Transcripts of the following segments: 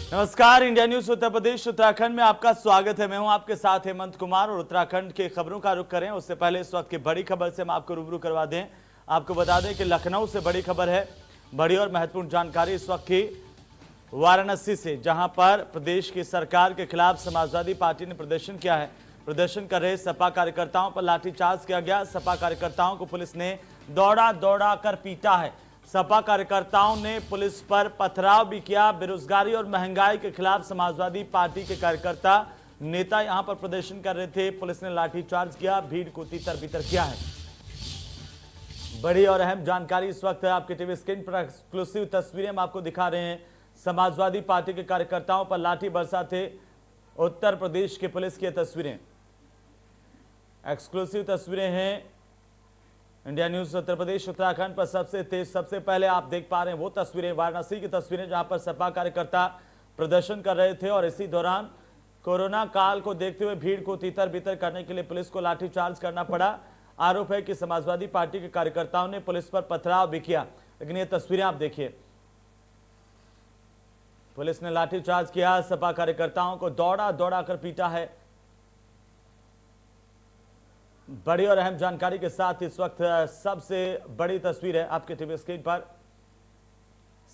नमस्कार, India news Uttar Pradesh Uttarakhand में आपका स्वागत है। मैं हूं आपके साथ हेमंत कुमार और उत्तराखंड की खबरों का रुख करें उससे पहले इस वक्त की बड़ी खबर से हम आपको रूबरू करवा दें। आपको बता दें कि लखनऊ से बड़ी खबर है, बड़ी और महत्वपूर्ण जानकारी इस वक्त की वाराणसी से, जहां पर प्रदेश की सरकार के खिलाफ समाजवादी पार्टी ने प्रदर्शन किया है। प्रदर्शन कर रहे सपा कार्यकर्ताओं पर लाठीचार्ज किया गया। सपा कार्यकर्ताओं को पुलिस ने दौड़ा कर पीटा है। सपा कार्यकर्ताओं ने पुलिस पर पथराव भी किया। बेरोजगारी और महंगाई के खिलाफ समाजवादी पार्टी के कार्यकर्ता नेता यहां पर प्रदर्शन कर रहे थे। पुलिस ने लाठीचार्ज किया, भीड़ को तितर बितर किया है। बड़ी और अहम जानकारी इस वक्त आपके टीवी स्क्रीन पर एक्सक्लूसिव तस्वीरें हम आपको दिखा रहे हैं। समाजवादी पार्टी के कार्यकर्ताओं पर लाठी बरसाते उत्तर प्रदेश की पुलिस की तस्वीरें, एक्सक्लूसिव तस्वीरें हैं इंडिया न्यूज उत्तर प्रदेश उत्तराखंड पर। सबसे तेज, सबसे पहले आप देख पा रहे हैं वो तस्वीरें, वाराणसी की तस्वीरें, जहां पर सपा कार्यकर्ता प्रदर्शन कर रहे थे और इसी दौरान कोरोना काल को देखते हुए भीड़ को तितर बितर करने के लिए पुलिस को लाठीचार्ज करना पड़ा। आरोप है कि समाजवादी पार्टी के कार्यकर्ताओं ने पुलिस पर पथराव भी किया। लेकिन ये तस्वीरें आप देखिए, पुलिस ने लाठीचार्ज किया, सपा कार्यकर्ताओं को दौड़ा कर पीटा है। बड़ी और अहम जानकारी के साथ इस वक्त सबसे बड़ी तस्वीर है आपके टीवी स्क्रीन पर।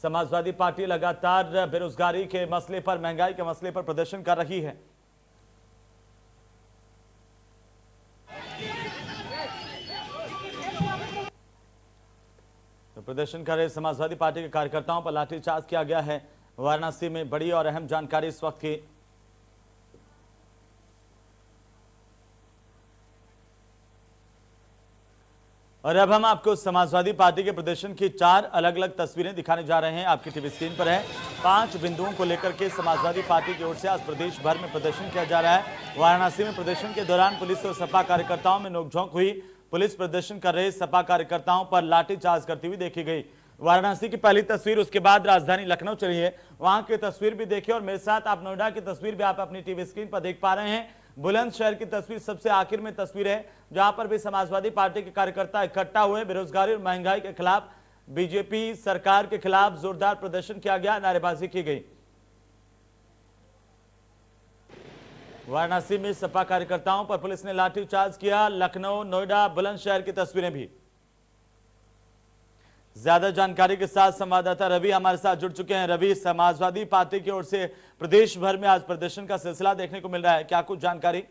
समाजवादी पार्टी लगातार बेरोजगारी के मसले पर, महंगाई के मसले पर प्रदर्शन कर रही है। तो प्रदर्शन कर रहे समाजवादी पार्टी के कार्यकर्ताओं पर लाठीचार्ज किया गया है वाराणसी में। बड़ी और अहम जानकारी इस वक्त की। और अब हम आपको समाजवादी पार्टी के प्रदर्शन की 4 अलग अलग तस्वीरें दिखाने जा रहे हैं। आपकी टीवी स्क्रीन पर है। 5 बिंदुओं को लेकर के समाजवादी पार्टी की ओर से आज प्रदेश भर में प्रदर्शन किया जा रहा है। वाराणसी में प्रदर्शन के दौरान पुलिस और सपा कार्यकर्ताओं में नोकझोंक हुई। पुलिस प्रदर्शन कर रहे सपा कार्यकर्ताओं पर लाठीचार्ज करती हुई देखी गई। वाराणसी की पहली तस्वीर, उसके बाद राजधानी लखनऊ चलिए वहां की तस्वीर भी देखिए। और मेरे साथ आप नोएडा की तस्वीर भी आप अपनी टीवी स्क्रीन पर देख पा रहे हैं। बुलंदशहर की तस्वीर सबसे आखिर में तस्वीर है, जहां पर भी समाजवादी पार्टी के कार्यकर्ता इकट्ठा हुए। बेरोजगारी और महंगाई के खिलाफ, बीजेपी सरकार के खिलाफ जोरदार प्रदर्शन किया गया, नारेबाजी की गई। वाराणसी में सपा कार्यकर्ताओं पर पुलिस ने लाठीचार्ज किया। लखनऊ, नोएडा, बुलंदशहर की तस्वीरें भी। ज्यादा जानकारी के साथ संवाददाता रवि हमारे साथ जुड़ चुके हैं। रवि, समाजवादी पार्टी की ओर से प्रदेश भर में आज प्रदर्शन का सिलसिला देखने को मिल रहा है, क्या कुछ जानकारी?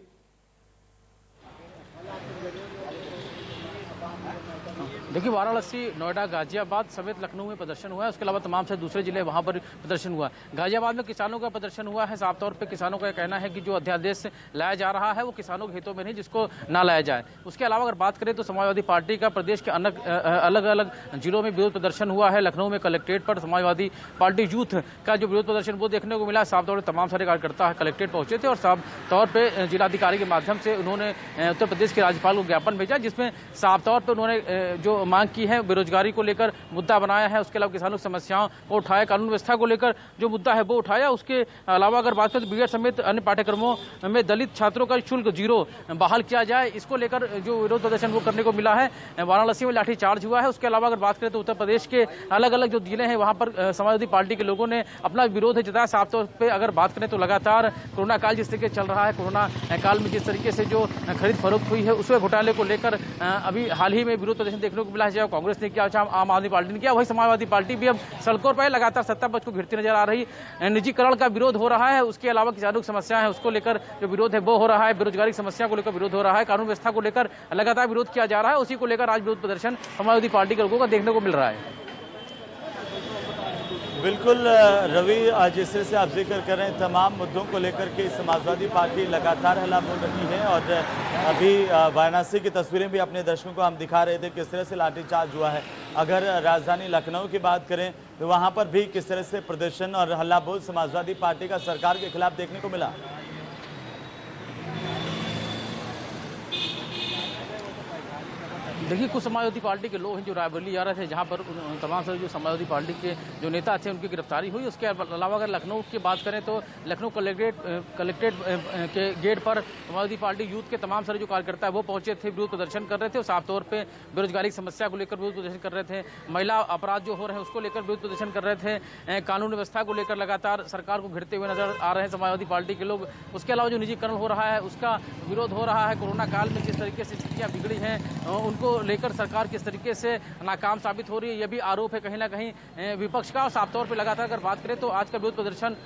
देखिए, वाराणसी, नोएडा, गाजियाबाद समेत लखनऊ में प्रदर्शन हुआ है। उसके अलावा तमाम से दूसरे जिले वहां पर प्रदर्शन हुआ। गाजियाबाद में किसानों का प्रदर्शन हुआ है। साफ तौर पे किसानों का कहना है कि जो अध्यादेश लाया जा रहा है वो किसानों के हितों में नहीं, जिसको ना लाया जाए। उसके अलावा अगर बात करें तो समाजवादी पार्टी का प्रदेश के अलग अलग जिलों में विरोध प्रदर्शन हुआ है। लखनऊ में कलेक्ट्रेट पर समाजवादी पार्टी यूथ का जो विरोध प्रदर्शन वो देखने को मिला। साफ तौर पर तमाम सारे कार्यकर्ता कलेक्ट्रेट पहुंचे थे और साफ तौर पर जिलाधिकारी के माध्यम से उन्होंने उत्तर प्रदेश के राज्यपाल को ज्ञापन भेजा, जिसमें साफ तौर पर उन्होंने जो मांग की है, बेरोजगारी को लेकर मुद्दा बनाया है। उसके अलावा किसानों की समस्याओं को उठाया, कानून व्यवस्था को लेकर जो मुद्दा है वो उठाया। उसके अलावा अगर बात करें तो बीएड समेत अन्य पाठ्यक्रमों में दलित छात्रों का शुल्क 0 बहाल किया जाए, इसको लेकर जो विरोध प्रदर्शन वो करने को मिला है। वाराणसी में लाठीचार्ज हुआ है। उसके अलावा अगर बात करें तो उत्तर प्रदेश के अलग अलग जो जिले हैं वहां पर समाजवादी पार्टी के लोगों ने अपना विरोध जताया। साफ तौर पर अगर बात करें तो लगातार कोरोना काल जिस तरीके चल रहा है, कोरोना काल में जिस तरीके से जो खरीद फरोख्त हुई है उसमें घोटाले को लेकर अभी हाल ही में विरोध प्रदर्शन देखने को मिला है। कांग्रेस ने किया, आम आदमी पार्टी ने किया, वही समाजवादी पार्टी भी अब सड़कों पर लगातार सत्ता पक्ष को घिरती नजर आ रही। निजीकरण का विरोध हो रहा है। उसके अलावा किसानों की समस्या है उसको लेकर जो विरोध है वो हो रहा है। बेरोजगारी की समस्या को लेकर विरोध हो रहा है। कानून व्यवस्था को लेकर लगातार विरोध किया जा रहा है। उसी को लेकर आज विरोध प्रदर्शन समाजवादी पार्टी के लोगों को देखने को मिल रहा है। बिल्कुल रवि, जिस तरह से आप जिक्र कर रहे हैं तमाम मुद्दों को लेकर के समाजवादी पार्टी लगातार हल्ला बोल रही है। और अभी वाराणसी की तस्वीरें भी अपने दर्शकों को हम दिखा रहे थे किस तरह से लाठीचार्ज हुआ है। अगर राजधानी लखनऊ की बात करें तो वहां पर भी किस तरह से प्रदर्शन और हल्ला बोल समाजवादी पार्टी का सरकार के खिलाफ देखने को मिला। देखिए, कुछ समाजवादी पार्टी के लोग हैं जो रायबरेली आ रहे थे, जहां पर तमाम सारे जो समाजवादी पार्टी के जो नेता थे उनकी गिरफ्तारी हुई। उसके अलावा अगर लखनऊ की बात करें तो लखनऊ कलेक्ट्रेट के गेट पर समाजवादी पार्टी यूथ के तमाम सारे जो कार्यकर्ता है वो पहुंचे थे, विरोध प्रदर्शन कर रहे थे और साफ तौर पर बेरोजगारी की समस्या को लेकर विरोध प्रदर्शन कर रहे थे। महिला अपराध जो हो रहे हैं उसको लेकर विरोध प्रदर्शन कर रहे थे। कानून व्यवस्था को लेकर लगातार सरकार को घिरते हुए नजर आ रहे हैं समाजवादी पार्टी के लोग। उसके अलावा जो निजीकरण हो रहा है उसका विरोध हो रहा है। कोरोना काल में जिस तरीके से स्थितियां बिगड़ी हैं उनको लेकर सरकार किस तरीके से नाकाम साबित हो रही है, यह भी आरोप है कहीं ना कहीं विपक्ष का। और साफ तौर पर लगातार अगर बात करें तो आज का विरोध प्रदर्शन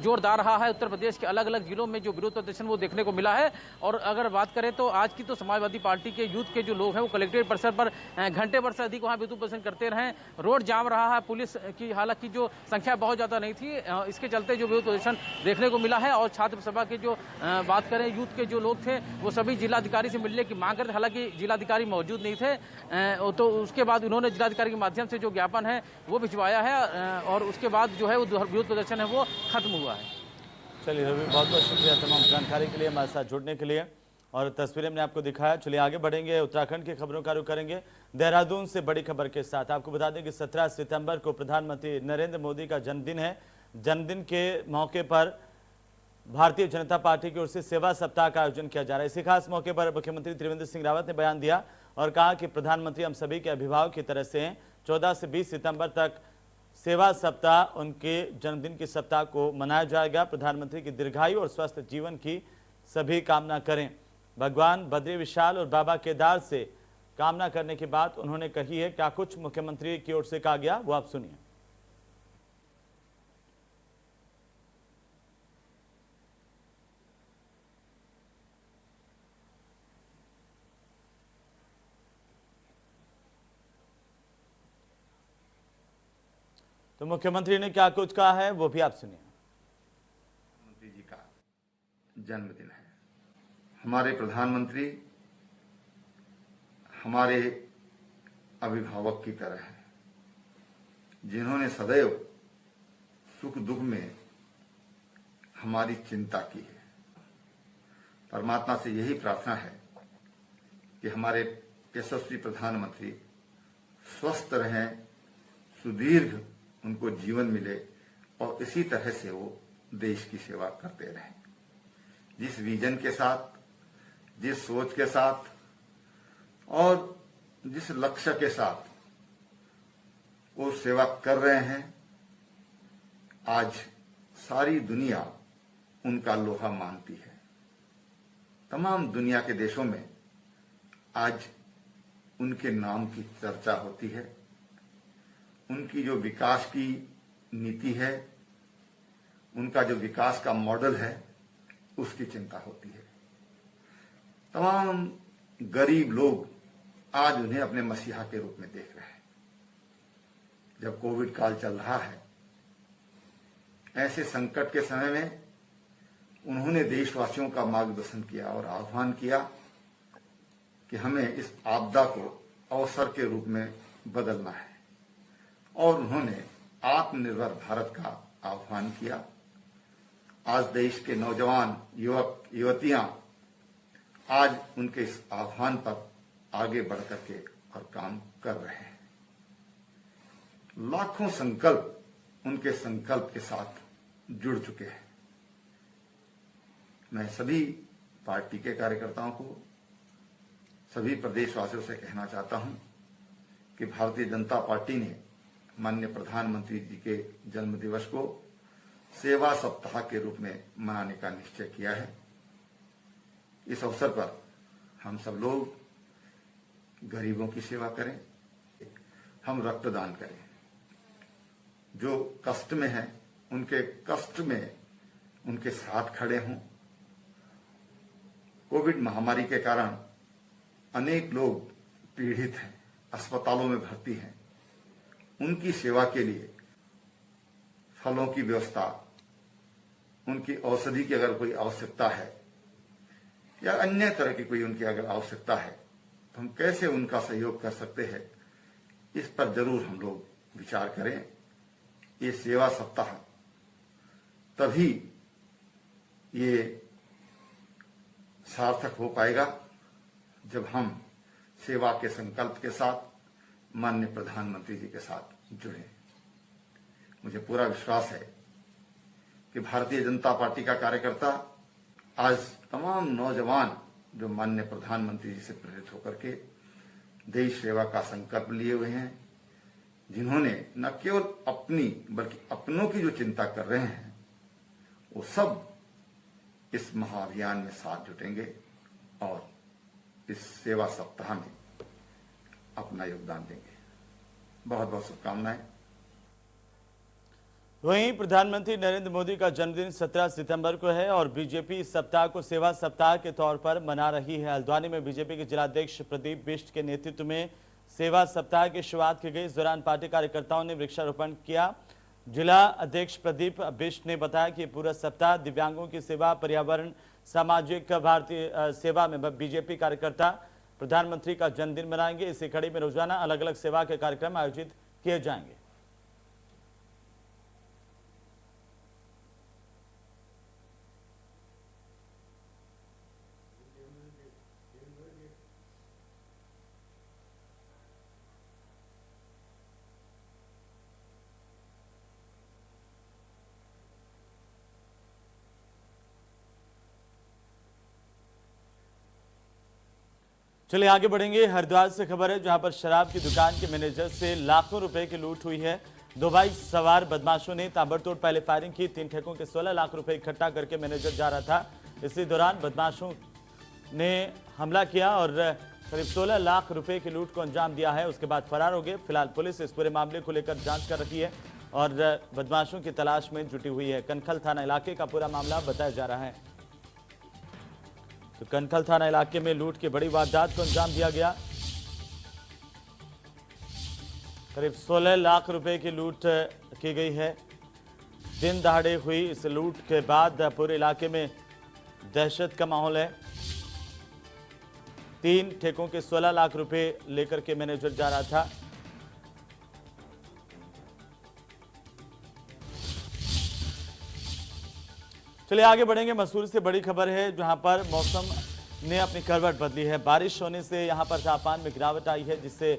जोरदार रहा है। उत्तर प्रदेश के अलग अलग जिलों में जो विरोध प्रदर्शन वो देखने को मिला है। और अगर बात करें तो आज की तो समाजवादी पार्टी के यूथ के जो लोग हैं वो कलेक्ट्रेट परिसर पर घंटे भर से अधिक वहां विरोध प्रदर्शन करते रहे। रोड जाम रहा है। पुलिस की हालांकि जो संख्या बहुत ज्यादा नहीं थी, इसके चलते जो विरोध प्रदर्शन देखने को मिला है। और छात्र सभा के जो बात करें यूथ के जो लोग थे वो सभी जिलाधिकारी से मिलने की मांग करते, हालांकि जिलाधिकारी मौजूद नहीं थे। तो उसके बाद उन्होंने जिलाधिकारी के माध्यम से जो ज्ञापन है वो भिजवाया है और उसके बाद जो है वो विरोध प्रदर्शन है वो खत्म हुआ है। चलिए रवि, बहुत बहुत शुक्रिया तमाम जानकारी के लिए, हमारे साथ जुड़ने के लिए और तस्वीरें हमने आपको दिखाया। चलिए आगे बढ़ेंगे, उत्तराखंड की खबरों का रुख करेंगे देहरादून से बड़ी खबर के साथ। आपको बता दें कि 17 सितंबर को प्रधानमंत्री नरेंद्र मोदी का जन्मदिन है। जन्मदिन के मौके पर भारतीय जनता पार्टी की ओर से सेवा सप्ताह का आयोजन किया जा रहा है। इसी खास मौके पर मुख्यमंत्री त्रिवेंद्र सिंह रावत ने बयान दिया और कहा कि प्रधानमंत्री हम सभी के अभिभावक की तरह से हैं। 14 से 20 सितंबर तक सेवा सप्ताह, उनके जन्मदिन के सप्ताह को मनाया जाएगा। प्रधानमंत्री की दीर्घायु और स्वस्थ जीवन की सभी कामना करें। भगवान बद्री विशाल और बाबा केदार से कामना करने की बात उन्होंने कही है। क्या कुछ मुख्यमंत्री की ओर से कहा गया वो आप सुनिए। तो मुख्यमंत्री ने क्या कुछ कहा है वो भी आप सुनिए। प्रधानमंत्री जी का जन्मदिन है। हमारे प्रधानमंत्री हमारे अभिभावक की तरह हैं, जिन्होंने सदैव सुख दुख में हमारी चिंता की है। परमात्मा से यही प्रार्थना है कि हमारे यशस्वी प्रधानमंत्री स्वस्थ रहें, सुदीर्घ उनको जीवन मिले और इसी तरह से वो देश की सेवा करते रहें। जिस विजन के साथ, जिस सोच के साथ और जिस लक्ष्य के साथ वो सेवा कर रहे हैं, आज सारी दुनिया उनका लोहा मानती है। तमाम दुनिया के देशों में आज उनके नाम की चर्चा होती है। उनकी जो विकास की नीति है, उनका जो विकास का मॉडल है, उसकी चिंता होती है। तमाम गरीब लोग आज उन्हें अपने मसीहा के रूप में देख रहे हैं। जब कोविड काल चल रहा है, ऐसे संकट के समय में उन्होंने देशवासियों का मार्गदर्शन किया और आह्वान किया कि हमें इस आपदा को अवसर के रूप में बदलना है। और उन्होंने आत्मनिर्भर भारत का आह्वान किया। आज देश के नौजवान युवक युवतियां आज उनके इस आह्वान पर आगे बढ़ करके और काम कर रहे हैं। लाखों संकल्प उनके संकल्प के साथ जुड़ चुके हैं। मैं सभी पार्टी के कार्यकर्ताओं को, सभी प्रदेशवासियों से कहना चाहता हूं कि भारतीय जनता पार्टी ने माननीय प्रधानमंत्री जी के जन्म दिवस को सेवा सप्ताह के रूप में मनाने का निश्चय किया है। इस अवसर पर हम सब लोग गरीबों की सेवा करें, हम रक्तदान करें। जो कष्ट में हैं, उनके कष्ट में उनके साथ खड़े हों। कोविड महामारी के कारण अनेक लोग पीड़ित हैं, अस्पतालों में भर्ती हैं। उनकी सेवा के लिए फलों की व्यवस्था, उनकी औषधि की अगर कोई आवश्यकता है या अन्य तरह की कोई उनकी अगर आवश्यकता है तो हम कैसे उनका सहयोग कर सकते हैं, इस पर जरूर हम लोग विचार करें। ये सेवा सप्ताह तभी ये सार्थक हो पाएगा जब हम सेवा के संकल्प के साथ माननीय प्रधानमंत्री जी के साथ जुड़े। मुझे पूरा विश्वास है कि भारतीय जनता पार्टी का कार्यकर्ता आज तमाम नौजवान जो माननीय प्रधानमंत्री जी से प्रेरित होकर के देश सेवा का संकल्प लिए हुए हैं, जिन्होंने न केवल अपनी बल्कि अपनों की जो चिंता कर रहे हैं, वो सब इस महाअभियान में साथ जुटेंगे और इस सेवा सप्ताह में अपना योगदान देंगे। बहुत बहुत शुभकामनाएं। वहीं प्रधानमंत्री नरेंद्र मोदी का जन्मदिन 17 सितंबर को है और बीजेपी इस सप्ताह को सेवा सप्ताह के तौर पर मना रही है। हल्द्वानी में बीजेपी के जिलाध्यक्ष प्रदीप बिष्ट के नेतृत्व में सेवा सप्ताह की शुरुआत की गई। इस दौरान पार्टी कार्यकर्ताओं ने वृक्षारोपण किया। जिला अध्यक्ष प्रदीप बिष्ट ने बताया कि पूरा सप्ताह दिव्यांगों की सेवा, पर्यावरण, सामाजिक भारतीय सेवा में बीजेपी कार्यकर्ता प्रधानमंत्री का जन्मदिन मनाएंगे। इसी कड़ी में रोजाना अलग अलग सेवा के कार्यक्रम आयोजित किए जाएंगे। चलिए आगे बढ़ेंगे। हरिद्वार से खबर है जहां पर शराब की दुकान के मैनेजर से लाखों रुपए की लूट हुई है। 2 बाइक सवार बदमाशों ने ताबड़तोड़ पहले फायरिंग की। 3 ठेकों के 16 लाख रुपए इकट्ठा करके मैनेजर जा रहा था। इसी दौरान बदमाशों ने हमला किया और करीब 16 लाख रुपए की लूट को अंजाम दिया है। उसके बाद फरार हो गए। फिलहाल पुलिस इस पूरे मामले को लेकर जांच कर रही है और बदमाशों की तलाश में जुटी हुई है। कनखल थाना इलाके का पूरा मामला बताया जा रहा है। तो कनखल थाना इलाके में लूट की बड़ी वारदात को अंजाम दिया गया। करीब 16 लाख रुपए की लूट की गई है। दिन दहाड़े हुई इस लूट के बाद पूरे इलाके में दहशत का माहौल है। 3 ठेकों के 16 लाख रुपए लेकर के मैनेजर जा रहा था। चलिए आगे बढ़ेंगे। मसूरी से बड़ी खबर है जहां पर मौसम ने अपनी करवट बदली है। बारिश होने से यहां पर तापमान में गिरावट आई है, जिससे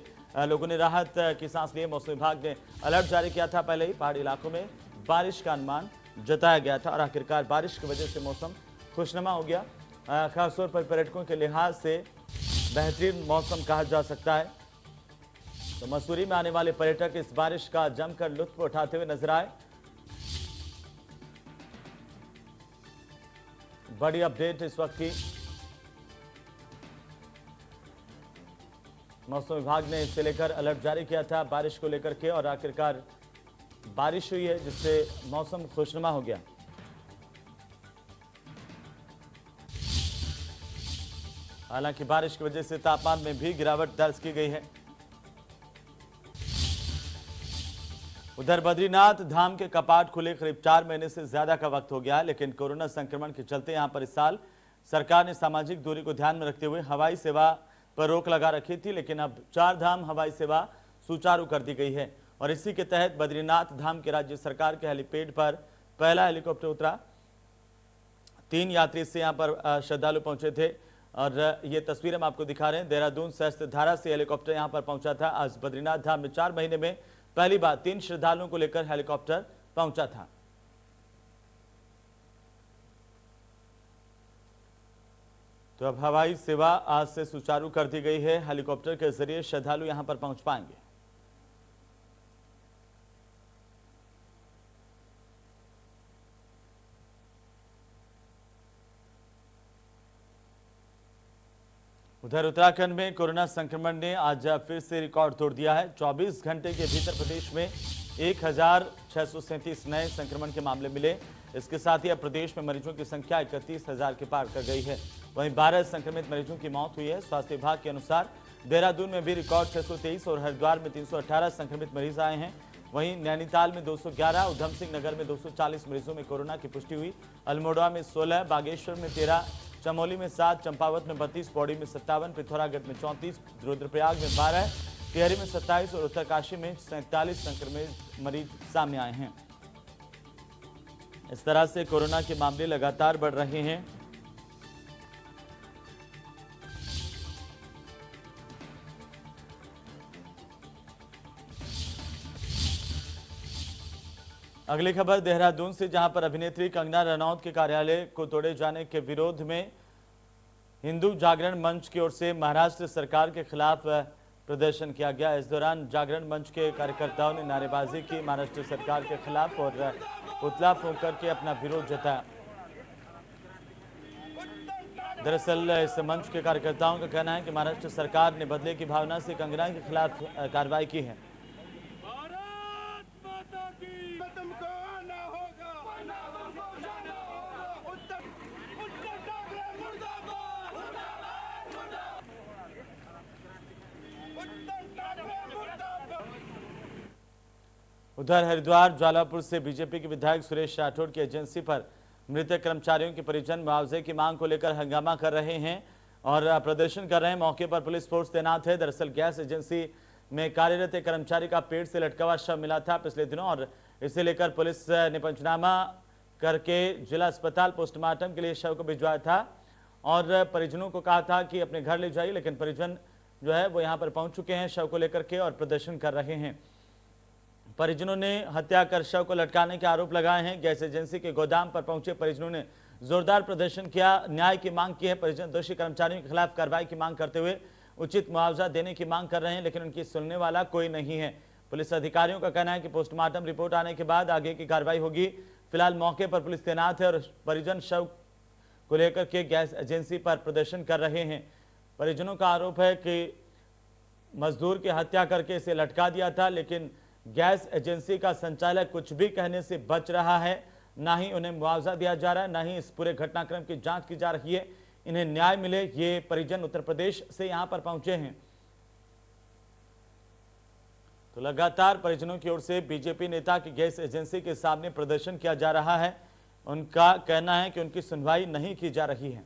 लोगों ने राहत की सांस ली। मौसम विभाग ने अलर्ट जारी किया था। पहले ही पहाड़ी इलाकों में बारिश का अनुमान जताया गया था और आखिरकार बारिश की वजह से मौसम खुशनुमा हो गया। खासतौर पर पर्यटकों के लिहाज से बेहतरीन मौसम कहा जा सकता है। तो मसूरी में आने वाले पर्यटक इस बारिश का जमकर लुत्फ उठाते हुए नजर आए। बड़ी अपडेट इस वक्त की। मौसम विभाग ने इसे लेकर अलर्ट जारी किया था बारिश को लेकर के और आखिरकार बारिश हुई है, जिससे मौसम खुशनुमा हो गया। हालांकि बारिश की वजह से तापमान में भी गिरावट दर्ज की गई है। उधर बद्रीनाथ धाम के कपाट खुले करीब 4 महीने से ज्यादा का वक्त हो गया है, लेकिन कोरोना संक्रमण के चलते यहां पर इस साल सरकार ने सामाजिक दूरी को ध्यान में रखते हुए हवाई सेवा पर रोक लगा रखी थी। लेकिन अब 4 धाम हवाई सेवा सुचारू कर दी गई है और इसी के तहत बद्रीनाथ धाम के राज्य सरकार के हेलीपैड पर पहला हेलीकॉप्टर उतरा। 3 यात्री से यहां पर श्रद्धालु पहुंचे थे और ये तस्वीर हम आपको दिखा रहे हैं। देहरादून सहस्त्रधारा से हेलीकॉप्टर यहां पर पहुंचा था। आज बद्रीनाथ धाम में 4 महीने में पहली बार 3 श्रद्धालुओं को लेकर हेलीकॉप्टर पहुंचा था। तो अब हवाई सेवा आज से सुचारू कर दी गई है। हेलीकॉप्टर के जरिए श्रद्धालु यहां पर पहुंच पाएंगे। उधर उत्तराखंड में कोरोना संक्रमण ने आज फिर से रिकॉर्ड तोड़ दिया है। 24 घंटे के भीतर प्रदेश में 1637 नए संक्रमण के मामले मिले। इसके साथ ही अब प्रदेश में मरीजों की संख्या 31,000 के पार कर गई है। वहीं 12 संक्रमित मरीजों की मौत हुई है। स्वास्थ्य विभाग के अनुसार देहरादून में भी रिकॉर्ड 623 और हरिद्वार में 318 संक्रमित मरीज आए हैं। वहीं नैनीताल में 211, उधम सिंह नगर में 240 मरीजों में कोरोना की पुष्टि हुई। अल्मोड़ा में 16, बागेश्वर में 13, चमोली में 7, चंपावत में 32, पौड़ी में 57, पिथौरागढ़ में 34, रुद्रप्रयाग में 12, टिहरी में 27 और उत्तरकाशी में 47 संक्रमित मरीज सामने आए हैं। इस तरह से कोरोना के मामले लगातार बढ़ रहे हैं। अगली खबर देहरादून से, जहां पर अभिनेत्री कंगना रनौत के कार्यालय को तोड़े जाने के विरोध में हिंदू जागरण मंच की ओर से महाराष्ट्र सरकार के खिलाफ प्रदर्शन किया गया। इस दौरान जागरण मंच के कार्यकर्ताओं ने नारेबाजी की महाराष्ट्र सरकार के खिलाफ और पुतला फूंक करके अपना विरोध जताया। दरअसल इस मंच के कार्यकर्ताओं का कहना है कि महाराष्ट्र सरकार ने बदले की भावना से कंगना के खिलाफ कार्रवाई की है। उधर हरिद्वार ज्वालापुर से बीजेपी के विधायक सुरेश राठौड़ की एजेंसी पर मृतक कर्मचारियों के परिजन मुआवजे की मांग को लेकर हंगामा कर रहे हैं और प्रदर्शन कर रहे हैं। मौके पर पुलिस फोर्स तैनात है। दरअसल गैस एजेंसी में कार्यरत एक कर्मचारी का पेट से लटका हुआ शव मिला था पिछले दिनों और इसे लेकर पुलिस ने पंचनामा करके जिला अस्पताल पोस्टमार्टम के लिए शव को भिजवाया था और परिजनों को कहा था कि अपने घर ले जाइए, लेकिन परिजन जो है वो यहाँ पर पहुंच चुके हैं शव को लेकर के और प्रदर्शन कर रहे हैं। परिजनों ने हत्या कर शव को लटकाने के आरोप लगाए हैं। गैस एजेंसी के गोदाम पर पहुंचे परिजनों ने जोरदार प्रदर्शन किया, न्याय की मांग की है। परिजन दोषी कर्मचारियों के खिलाफ कार्रवाई की मांग करते हुए उचित मुआवजा देने की मांग कर रहे हैं, लेकिन उनकी सुनने वाला कोई नहीं है। पुलिस अधिकारियों का कहना है कि पोस्टमार्टम रिपोर्ट आने के बाद आगे की कार्रवाई होगी। फिलहाल मौके पर पुलिस तैनात है और परिजन शव को लेकर के गैस एजेंसी पर प्रदर्शन कर रहे हैं। परिजनों का आरोप है कि मजदूर की हत्या करके इसे लटका दिया था, लेकिन गैस एजेंसी का संचालक कुछ भी कहने से बच रहा है। ना ही उन्हें मुआवजा दिया जा रहा है, ना ही इस पूरे घटनाक्रम की जांच की जा रही है। इन्हें न्याय मिले, ये परिजन उत्तर प्रदेश से यहां पर पहुंचे हैं। तो लगातार परिजनों की ओर से बीजेपी नेता की गैस एजेंसी के सामने प्रदर्शन किया जा रहा है। उनका कहना है कि उनकी सुनवाई नहीं की जा रही है।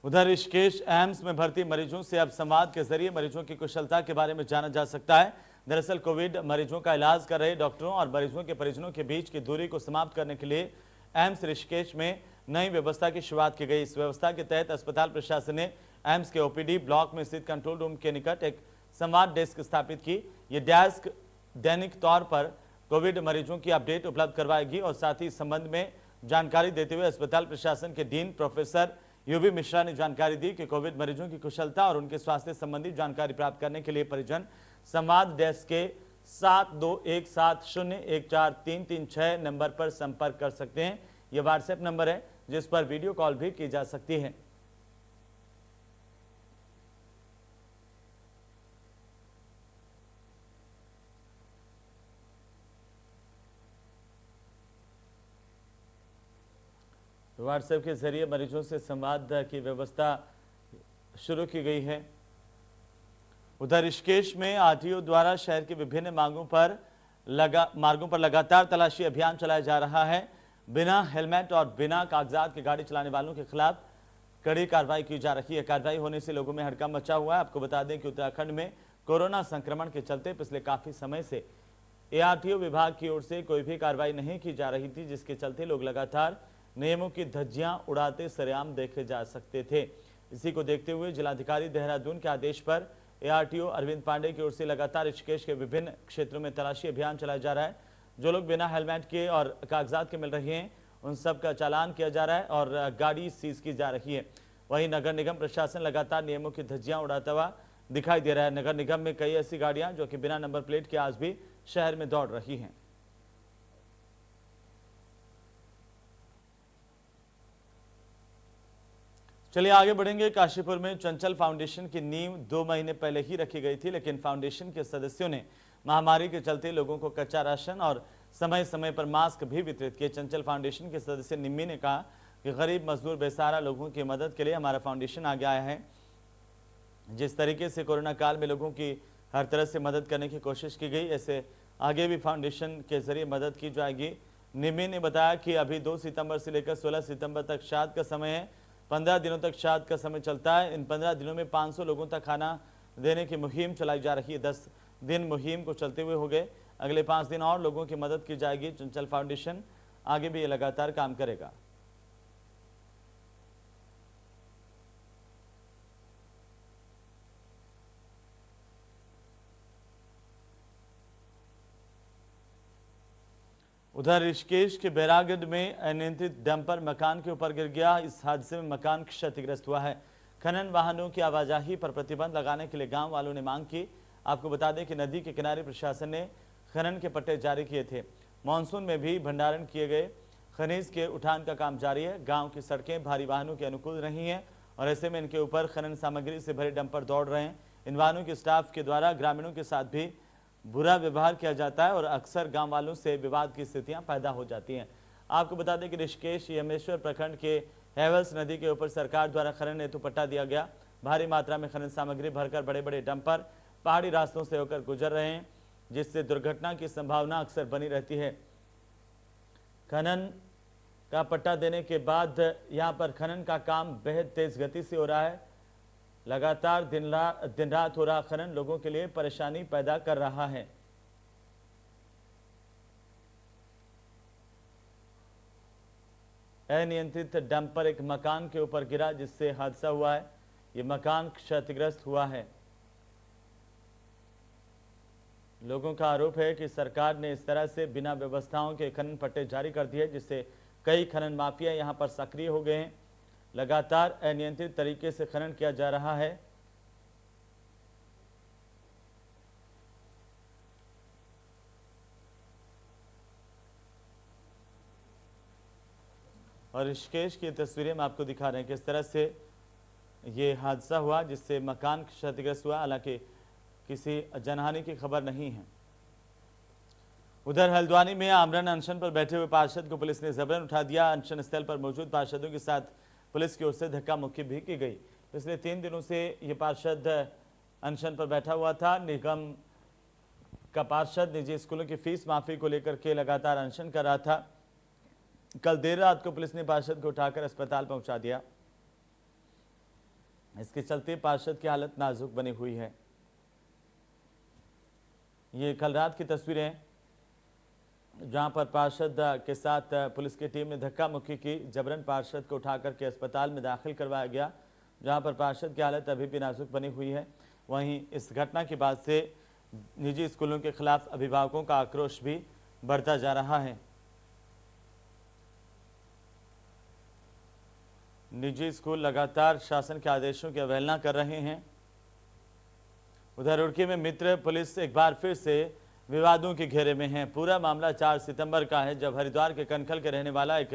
उधर ऋषिकेश एम्स में भर्ती मरीजों से अब संवाद के जरिए मरीजों की कुशलता के बारे में जाना जा सकता है। दरअसल कोविड मरीजों का इलाज कर रहे डॉक्टरों और मरीजों के परिजनों के बीच की दूरी को समाप्त करने के लिए एम्स ऋषिकेश में नई व्यवस्था की शुरुआत की गई। इस व्यवस्था के तहत अस्पताल प्रशासन ने एम्स के ओपीडी ब्लॉक में स्थित कंट्रोल रूम के निकट एक संवाद डेस्क स्थापित की। ये डेस्क दैनिक तौर पर कोविड मरीजों की अपडेट उपलब्ध करवाएगी और साथ ही इस संबंध में जानकारी देते हुए अस्पताल प्रशासन के डीन प्रोफेसर यूबी मिश्रा ने जानकारी दी कि कोविड मरीजों की कुशलता और उनके स्वास्थ्य संबंधी जानकारी प्राप्त करने के लिए परिजन संवाद डेस्क के 7217014336 नंबर पर संपर्क कर सकते हैं। यह व्हाट्सएप नंबर है जिस पर वीडियो कॉल भी की जा सकती है। व्हाट्सएप के जरिए मरीजों से संवाद की व्यवस्था शुरू की गई है। उधर ऋषिकेश में आरटीओ द्वारा शहर के विभिन्न मार्गों पर लगातार तलाशी अभियान चलाया जा रहा है। बिना हेलमेट और बिना कागजात की गाड़ी चलाने वालों के खिलाफ कड़ी कार्रवाई की जा रही है। कार्रवाई होने से लोगों में हड़कंप मचा हुआ है। आपको बता दें कि उत्तराखंड में कोरोना संक्रमण के चलते पिछले काफी समय से एआरटीओ विभाग की ओर से कोई भी कार्रवाई नहीं की जा रही थी, जिसके चलते लोग लगातार नियमों की धज्जियां उड़ाते सरेआम देखे जा सकते थे। इसी को देखते हुए जिलाधिकारी देहरादून के आदेश पर एआरटीओ अरविंद पांडे की ओर से लगातार ऋषिकेश के विभिन्न क्षेत्रों में तलाशी अभियान चलाया जा रहा है। जो लोग बिना हेलमेट के और कागजात के मिल रहे हैं उन सब का चालान किया जा रहा है और गाड़ी सीज की जा रही है। वहीं नगर निगम प्रशासन लगातार नियमों की धज्जियां उड़ाता हुआ दिखाई दे रहा है। नगर निगम में कई ऐसी गाड़ियां जो कि बिना नंबर प्लेट के आज भी शहर में दौड़ रही हैं। चलिए आगे बढ़ेंगे। काशीपुर में चंचल फाउंडेशन की नींव 2 महीने पहले ही रखी गई थी, लेकिन फाउंडेशन के सदस्यों ने महामारी के चलते लोगों को कच्चा राशन और समय समय पर मास्क भी वितरित किए। चंचल फाउंडेशन के सदस्य निम्मी ने कहा कि गरीब मजदूर बेसहारा लोगों की मदद के लिए हमारा फाउंडेशन आगे आया है। जिस तरीके से कोरोना काल में लोगों की हर तरह से मदद करने की कोशिश की गई, ऐसे आगे भी फाउंडेशन के जरिए मदद की जाएगी। निम्मी ने बताया कि अभी 2 सितंबर से लेकर 16 सितंबर तक श्राद्ध का समय है। 15 दिनों तक श्राद्ध का समय चलता है। इन 15 दिनों में 500 लोगों तक खाना देने की मुहिम चलाई जा रही है। 10 दिन मुहिम को चलते हुए हो गए। अगले 5 दिन और लोगों की मदद की जाएगी। चंचल फाउंडेशन आगे भी ये लगातार काम करेगा। उधर ऋषिकेश के बैरागढ़ में अनियंत्रित डंपर मकान के ऊपर गिर गया। इस हादसे में मकान क्षतिग्रस्त हुआ है। खनन वाहनों की आवाजाही पर प्रतिबंध लगाने के लिए गांव वालों ने मांग की। आपको बता दें कि नदी के किनारे प्रशासन ने खनन के पट्टे जारी किए थे। मानसून में भी भंडारण किए गए खनिज के उठान का काम जारी है। गांव की सड़कें भारी वाहनों के अनुकूल नहीं है और ऐसे में इनके ऊपर खनन सामग्री से भरे डंपर दौड़ रहे हैं। इन वाहनों के स्टाफ के द्वारा ग्रामीणों के साथ भी बुरा व्यवहार किया जाता है और अक्सर गांव वालों से विवाद की स्थितियां पैदा हो जाती हैं। आपको बता दें कि ऋषिकेश यमेश्वर प्रखंड के हैवल्स नदी के ऊपर सरकार द्वारा खनन हेतु पट्टा दिया गया। भारी मात्रा में खनन सामग्री भरकर बड़े बड़े डंपर पहाड़ी रास्तों से होकर गुजर रहे हैं, जिससे दुर्घटना की संभावना अक्सर बनी रहती है। खनन का पट्टा देने के बाद यहां पर खनन का काम बेहद तेज गति से हो रहा है। लगातार दिन रात हो रहा खनन लोगों के लिए परेशानी पैदा कर रहा है। अनियंत्रित डंपर एक मकान के ऊपर गिरा, जिससे हादसा हुआ है। यह मकान क्षतिग्रस्त हुआ है। लोगों का आरोप है कि सरकार ने इस तरह से बिना व्यवस्थाओं के खनन पट्टे जारी कर दिए, जिससे कई खनन माफिया यहां पर सक्रिय हो गए हैं। लगातार अनियंत्रित तरीके से खनन किया जा रहा है। और ऋषिकेश की तस्वीरें हम आपको दिखा रहे हैं किस तरह से ये हादसा हुआ, जिससे मकान क्षतिग्रस्त हुआ। हालांकि किसी जनहानि की खबर नहीं है। उधर हल्द्वानी में आमरण अनशन पर बैठे हुए पार्षद को पुलिस ने जबरन उठा दिया। अनशन स्थल पर मौजूद पार्षदों के साथ पुलिस की ओर से धक्का मुक्की भी की गई। पिछले 3 दिनों से ये पार्षद अनशन पर बैठा हुआ था। निगम का पार्षद निजी स्कूलों की फीस माफी को लेकर के लगातार अनशन कर रहा था। कल देर रात को पुलिस ने पार्षद को उठाकर अस्पताल पहुंचा दिया। इसके चलते पार्षद की हालत नाजुक बनी हुई है। ये कल रात की तस्वीरें हैं, जहां पर पार्षद के साथ पुलिस की टीम ने धक्का मुक्की की। जबरन पार्षद को उठाकर के अस्पताल में दाखिल करवाया गया, जहां पर पार्षद की हालत अभी भी नाजुक बनी हुई है। वहीं इस घटना के बाद से निजी स्कूलों के खिलाफ अभिभावकों का आक्रोश भी बढ़ता जा रहा है। निजी स्कूल लगातार शासन के आदेशों की अवहेलना कर रहे हैं। उधर रुड़की में मित्र पुलिस एक बार फिर से विवादों के घेरे में है। पूरा मामला 4 सितंबर का है, जब हरिद्वार के कनखल के रहने वाला एक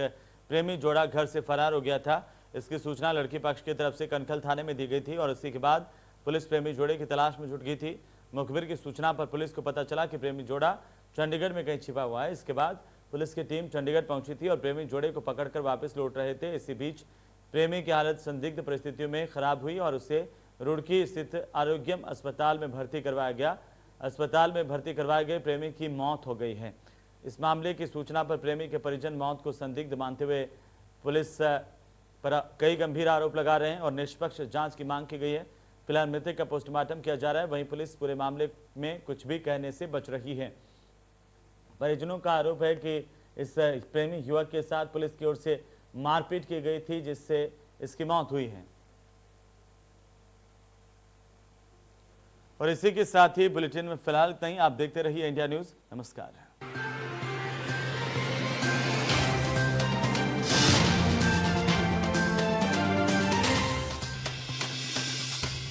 प्रेमी जोड़ा घर से फरार हो गया था। इसकी सूचना लड़की पक्ष की तरफ से कनखल थाने में दी गई थी और इसी के बाद पुलिस प्रेमी जोड़े की तलाश में जुट गई थी। मुखबिर की सूचना पर पुलिस को पता चला कि प्रेमी जोड़ा चंडीगढ़ में कहीं छिपा हुआ है। इसके बाद पुलिस की टीम चंडीगढ़ पहुंची थी और प्रेमी जोड़े को पकड़कर वापस लौट रहे थे। इसी बीच प्रेमी की हालत संदिग्ध परिस्थितियों में खराब हुई और उसे रुड़की स्थित आरोग्यम अस्पताल में भर्ती करवाया गया। अस्पताल में भर्ती करवाए गए प्रेमी की मौत हो गई है। इस मामले की सूचना पर प्रेमी के परिजन मौत को संदिग्ध मानते हुए पुलिस पर कई गंभीर आरोप लगा रहे हैं और निष्पक्ष जांच की मांग की गई है। फिलहाल मृतक का पोस्टमार्टम किया जा रहा है। वहीं पुलिस पूरे मामले में कुछ भी कहने से बच रही है। परिजनों का आरोप है कि इस प्रेमी युवक के साथ पुलिस की ओर से मारपीट की गई थी, जिससे इसकी मौत हुई है। और इसी के साथ ही बुलेटिन में फिलहाल इतना ही। आप देखते रहिए इंडिया न्यूज। नमस्कार।